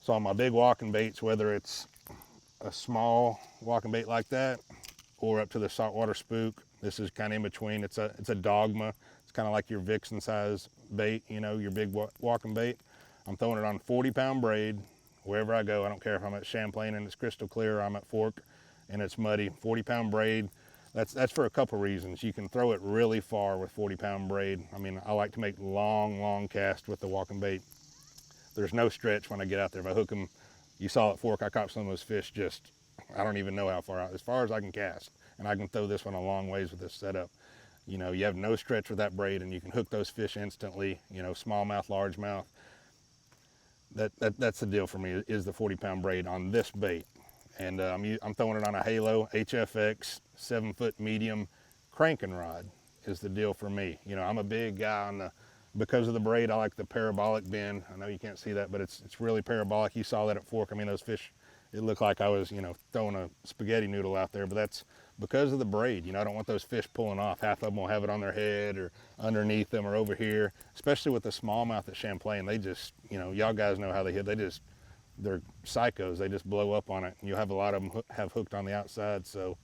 So on my big walking baits, whether it's a small walking bait like that or up to the saltwater spook, this is kind of in between. It's a dogma. It's kind of like your vixen size bait, you know, your big walking bait. I'm throwing it on 40-pound braid wherever I go. I don't care if I'm at Champlain and it's crystal clear, or I'm at Fork and it's muddy. 40-pound braid. That's for a couple reasons. You can throw it really far with 40-pound braid. I mean, I like to make long casts with the walking bait. There's no stretch when I get out there. If I hook them, you saw at Fork, I caught some of those fish just, I don't even know how far out, as far as I can cast. And I can throw this one a long ways with this setup. You know, you have no stretch with that braid and you can hook those fish instantly, you know, smallmouth, largemouth. That's the deal for me, is the 40-pound braid on this bait. And I'm throwing it on a Halo HFX 7-foot medium cranking rod is the deal for me. You know, I'm a big guy on because of the braid, I like the parabolic bend. I know you can't see that, but it's really parabolic. You saw that at Fork. I mean, those fish, it looked like I was, you know, throwing a spaghetti noodle out there, but that's because of the braid. You know, I don't want those fish pulling off. Half of them will have it on their head or underneath them or over here, especially with the smallmouth at Champlain. They just, you know, y'all guys know how they hit. They're psychos. They just blow up on it. And you'll have a lot of them have hooked on the outside. So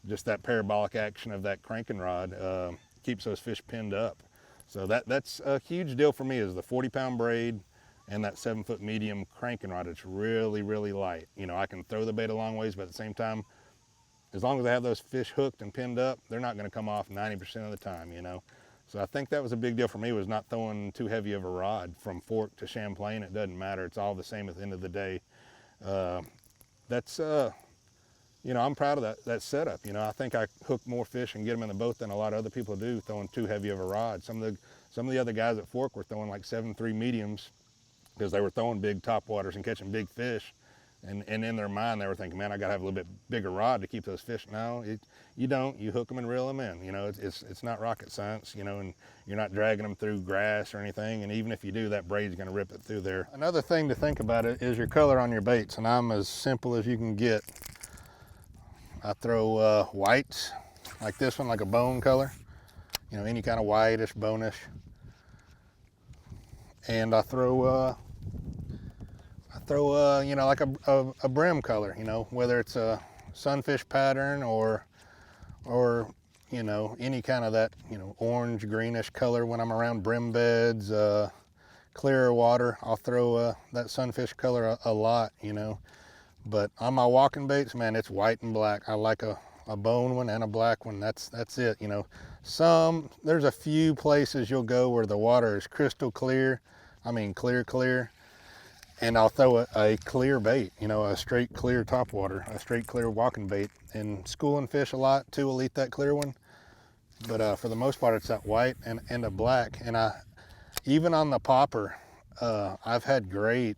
just that parabolic action of that cranking rod keeps those fish pinned up. So that's a huge deal for me, is the 40-pound braid and that 7-foot medium cranking rod. It's really light. You know, I can throw the bait a long ways, but at the same time, as long as I have those fish hooked and pinned up, they're not going to come off 90% of the time, you know. So I think that was a big deal for me, was not throwing too heavy of a rod from Fork to Champlain. It doesn't matter. It's all the same at the end of the day. You know, I'm proud of that setup. You know, I think I hook more fish and get them in the boat than a lot of other people do throwing too heavy of a rod. Some of the other guys at Fork were throwing like 7.3 mediums because they were throwing big topwaters and catching big fish. And in their mind, they were thinking, man, I got to have a little bit bigger rod to keep those fish. No, you don't. You hook them and reel them in. You know, it's not rocket science, you know, and you're not dragging them through grass or anything. And even if you do, that braid's going to rip it through there. Another thing to think about it is your color on your baits. And I'm as simple as you can get. I throw whites, like this one, like a bone color. You know, any kind of whitish, bonish. And I throw you know, like a brim color, you know, whether it's a sunfish pattern or you know, any kind of that, you know, orange, greenish color. When I'm around brim beds, clearer water, I'll throw that sunfish color a lot, you know. But on my walking baits, man, it's white and black. I like a bone one and a black one. That's it, you know. There's a few places you'll go where the water is crystal clear. I mean, clear. And I'll throw a clear bait, you know, a straight clear topwater, a straight clear walking bait. And schooling fish a lot too will eat that clear one. But for the most part, it's that white and a black. And even on the popper, I've had great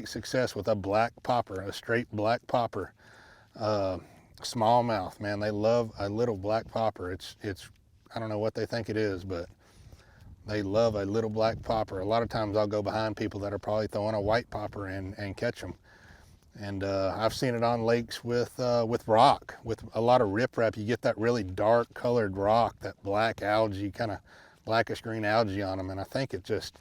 success with a black popper, a straight black popper. Smallmouth, man, they love a little black popper. It's I don't know what they think it is, but they love a little black popper. A lot of times I'll go behind people that are probably throwing a white popper and catch them. And I've seen it on lakes with rock, with a lot of riprap. You get that really dark colored rock, that black algae, kind of blackish green algae on them. And I think it just,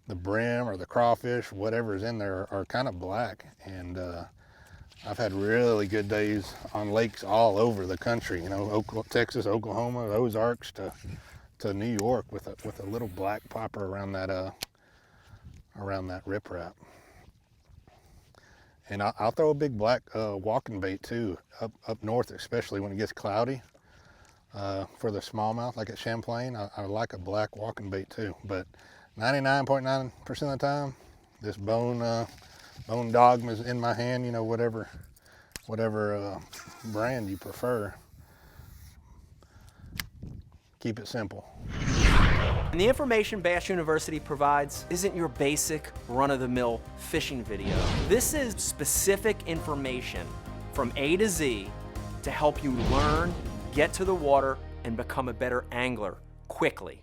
the brim or the crawfish, whatever is in there, are kind of black. And I've had really good days on lakes all over the country, you know, Texas, Oklahoma, Ozarks to New York with a little black popper around that riprap. And I'll throw a big black walking bait too, up north, especially when it gets cloudy. For the smallmouth, like at Champlain, I like a black walking bait too. But 99.9% of the time, this bone dogma is in my hand. You know, whatever brand you prefer. Keep it simple. And the information Bass University provides isn't your basic run-of-the-mill fishing video. This is specific information from A to Z to help you learn, get to the water, and become a better angler quickly.